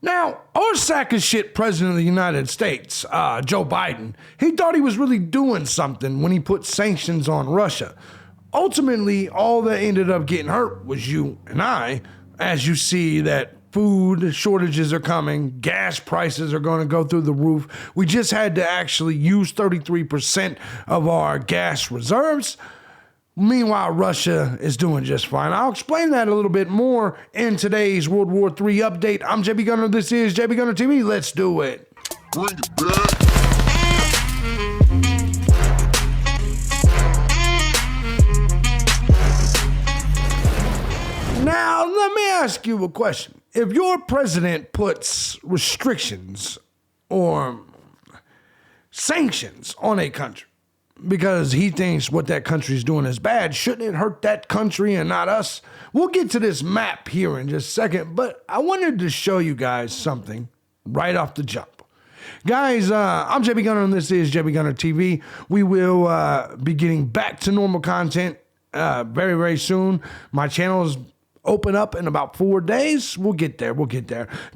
Now, our sack of shit president of the United States, Joe Biden, he thought he was really doing something when he put sanctions on Russia. Ultimately, all that ended up getting hurt was you and I, as you see that food shortages are coming, gas prices are going to go through the roof. We just had to actually use 33% of our gas reserves. Meanwhile, Russia is doing just fine. I'll explain that a little bit more in today's World War III update. I'm JB Gunner. This is JB Gunner TV. Let's do it. Bring it back. Now, let me ask you a question. If your president puts restrictions or sanctions on a country because he thinks what that country is doing is bad, shouldn't it hurt that country and not us? We'll get to this map here in just a second, but I wanted to show you guys something right off the jump. Guys, I'm JB Gunner and this is JB Gunner TV. We will be getting back to normal content very, very soon. My channel is open up in about 4 days. We'll get there.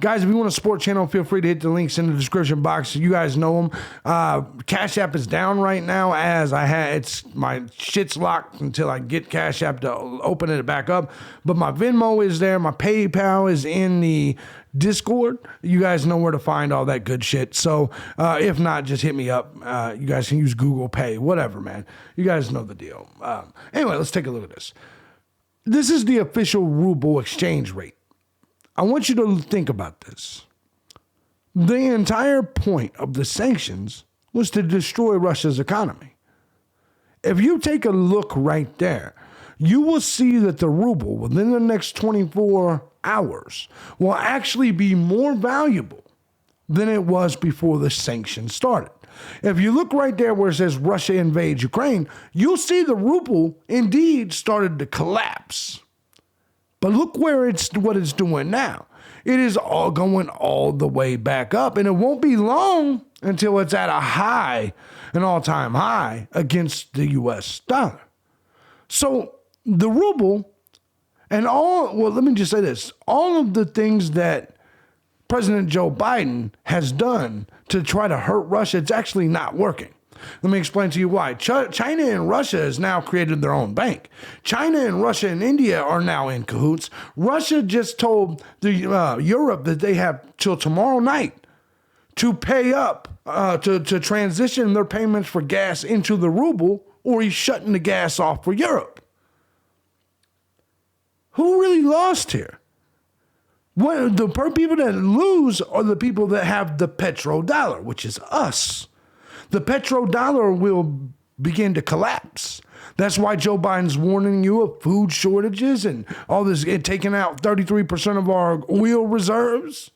Guys, if you want to support channel, feel free to hit the links in the description box. You guys know them. Cash App is down right now as my shit's locked until I get Cash App to open it back up. But my Venmo is there. My PayPal is in the Discord. You guys know where to find all that good shit. So if not, just hit me up. You guys can use Google Pay, whatever, man. You guys know the deal. Anyway, let's take a look at this. This is the official ruble exchange rate. I want you to think about this. The entire point of the sanctions was to destroy Russia's economy. If you take a look right there, you will see that the ruble within the next 24 hours will actually be more valuable than it was before the sanctions started. If you look right there where it says Russia invades Ukraine, you'll see the ruble indeed started to collapse. But look what it's doing now. It is all going all the way back up, and it won't be long until it's at an all-time high against the US dollar. So the ruble and let me just say this, all of the things that President Joe Biden has done to try to hurt Russia, it's actually not working. Let me explain to you why. China and Russia has now created their own bank. China and Russia and India are now in cahoots. Russia just told Europe that they have till tomorrow night to pay up, to transition their payments for gas into the ruble, or he's shutting the gas off for Europe. Who really lost here? The people that lose are the people that have the petrodollar, which is us. The petrodollar will begin to collapse. That's why Joe Biden's warning you of food shortages and all this, taking out 33% of our oil reserves.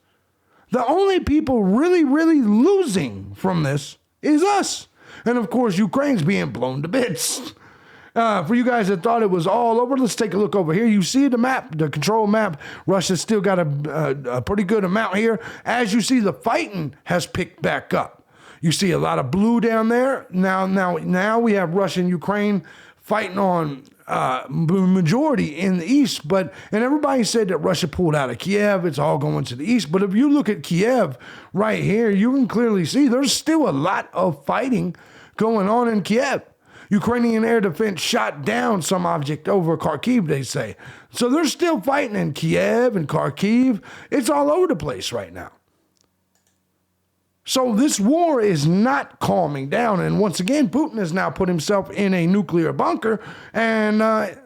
The only people really, really losing from this is us. And of course, Ukraine's being blown to bits. For you guys that thought it was all over, let's take a look over here. You see the map, the control map. Russia's still got a pretty good amount here. As you see, the fighting has picked back up. You see a lot of blue down there. Now we have Russia and Ukraine fighting on majority in the east. And everybody said that Russia pulled out of Kiev. It's all going to the east. But if you look at Kiev right here, you can clearly see there's still a lot of fighting going on in Kiev. Ukrainian air defense shot down some object over Kharkiv, they say. So they're still fighting in Kiev and Kharkiv. It's all over the place right now. So this war is not calming down. And once again, Putin has now put himself in a nuclear bunker. And I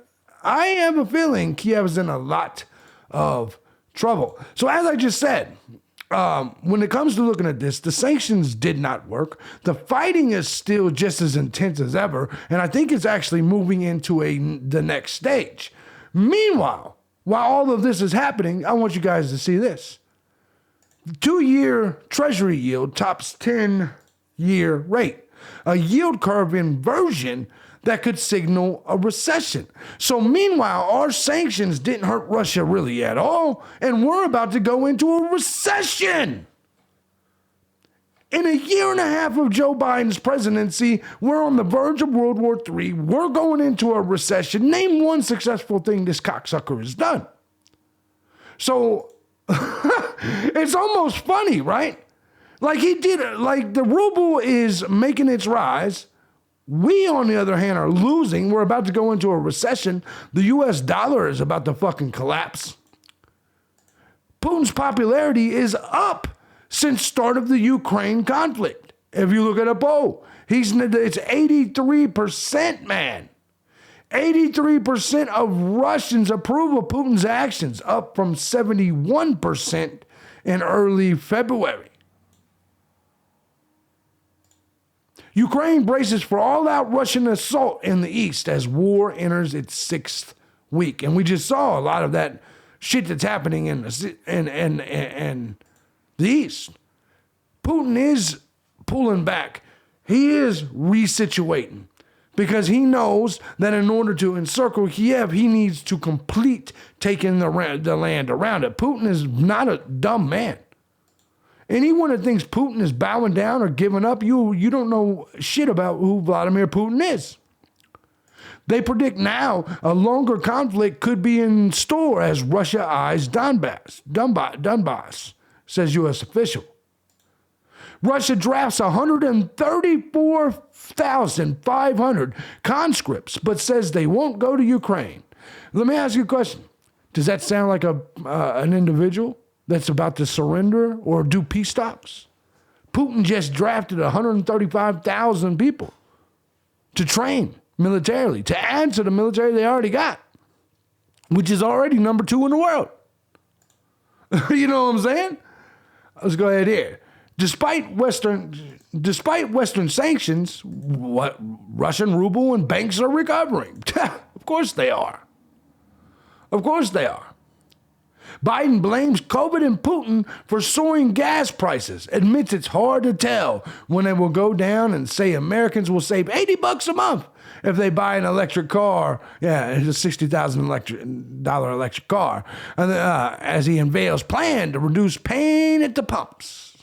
have a feeling Kiev is in a lot of trouble. So as I just said, when it comes to looking at this, the sanctions did not work. The fighting is still just as intense as ever, and I think it's actually moving into the next stage. Meanwhile, while all of this is happening, I want you guys to see this. 2-year Treasury yield tops 10-year rate. A yield curve inversion that could signal a recession. So meanwhile, our sanctions didn't hurt Russia really at all, and we're about to go into a recession. In a year and a half of Joe Biden's presidency, we're on the verge of World War III. We're going into a recession. Name one successful thing this cocksucker has done. So It's almost funny, right? Like he did it. Like the ruble is making its rise. We, on the other hand, are losing. We're about to go into a recession. The US dollar is about to fucking collapse. Putin's popularity is up since start of the Ukraine conflict. If you look at a poll, it's 83%, man. 83% of Russians approve of Putin's actions, up from 71% in early February. Ukraine braces for all-out Russian assault in the east as war enters its sixth week. And we just saw a lot of that shit that's happening in the east. Putin is pulling back. He is resituating because he knows that in order to encircle Kiev, he needs to complete taking the land around it. Putin is not a dumb man. Anyone that thinks Putin is bowing down or giving up, you don't know shit about who Vladimir Putin is. They predict now a longer conflict could be in store as Russia eyes Donbass, says U.S. official. Russia drafts 134,500 conscripts, but says they won't go to Ukraine. Let me ask you a question. Does that sound like an individual that's about to surrender or do peace talks? Putin just drafted 135,000 people to train militarily, to add to the military they already got, which is already number 2 in the world. You know what I'm saying? Let's go ahead here. Despite Western sanctions, Russian ruble and banks are recovering. Of course they are. Of course they are. Biden blames COVID and Putin for soaring gas prices, admits it's hard to tell when they will go down, and say Americans will save $80 a month if they buy an electric car. Yeah, it's a $60,000 electric car. And, as he unveils plan to reduce pain at the pumps.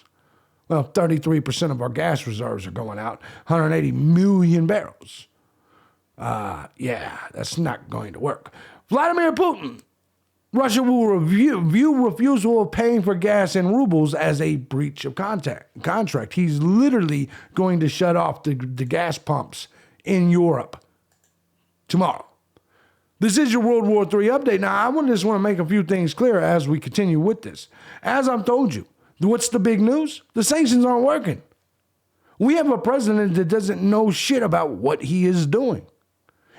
Well, 33% of our gas reserves are going out, 180 million barrels. Yeah, that's not going to work. Vladimir Putin. Russia will view refusal of paying for gas in rubles as a breach of contract. He's literally going to shut off the gas pumps in Europe tomorrow. This is your World War III update. Now, I just want to make a few things clear as we continue with this. As I've told you, what's the big news? The sanctions aren't working. We have a president that doesn't know shit about what he is doing.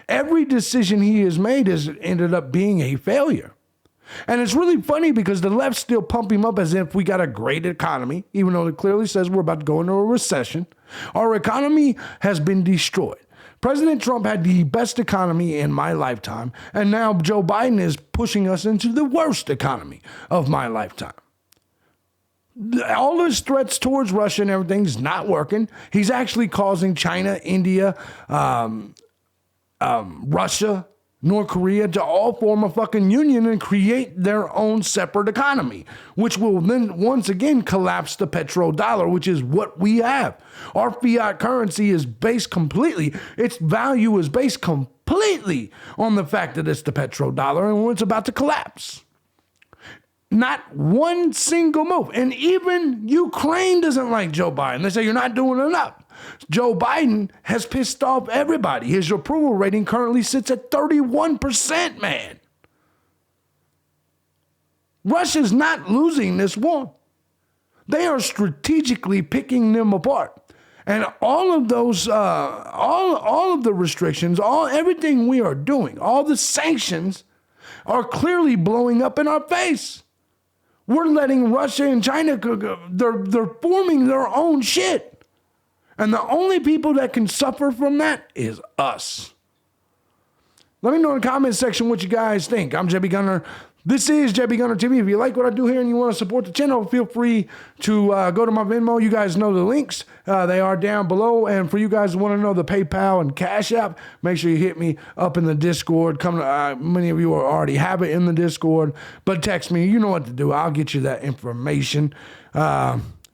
Every decision he has made has ended up being a failure. And it's really funny because the left still pump him up as if we got a great economy, even though it clearly says we're about to go into a recession. Our economy has been destroyed. President Trump had the best economy in my lifetime, and now Joe Biden is pushing us into the worst economy of my lifetime. All his threats towards Russia and everything's not working. He's actually causing China, India, Russia, North Korea to all form a fucking union and create their own separate economy, which will then once again collapse the petrodollar, which is what we have. Our fiat currency is based completely, its value is based completely on the fact that it's the petrodollar, and it's about to collapse. Not one single move. And even Ukraine doesn't like Joe Biden. They say you're not doing enough. Joe Biden has pissed off everybody. His approval rating currently sits at 31%, man. Russia's not losing this war. They are strategically picking them apart. And all of those, all of the restrictions, everything we are doing, all the sanctions are clearly blowing up in our face. We're letting Russia and China, they're forming their own shit. And the only people that can suffer from that is us. Let me know in the comments section what you guys think. I'm JB Gunner. This is JB Gunner TV. If you like what I do here and you want to support the channel, feel free to go to my Venmo. You guys know the links. They are down below. And for you guys who want to know the PayPal and Cash App, make sure you hit me up in the Discord. Many of you already have it in the Discord. But text me. You know what to do. I'll get you that information.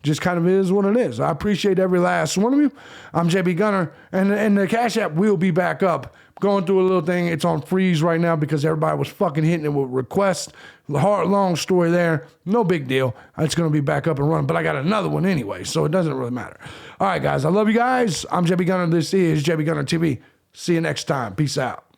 just kind of is what it is. I appreciate every last one of you. I'm JB Gunner, and the Cash App will be back up. Going through a little thing. It's on freeze right now because everybody was fucking hitting it with requests. Long story there. No big deal. It's going to be back up and running, but I got another one anyway, so it doesn't really matter. All right, guys. I love you guys. I'm JB Gunner. This is JB Gunner TV. See you next time. Peace out.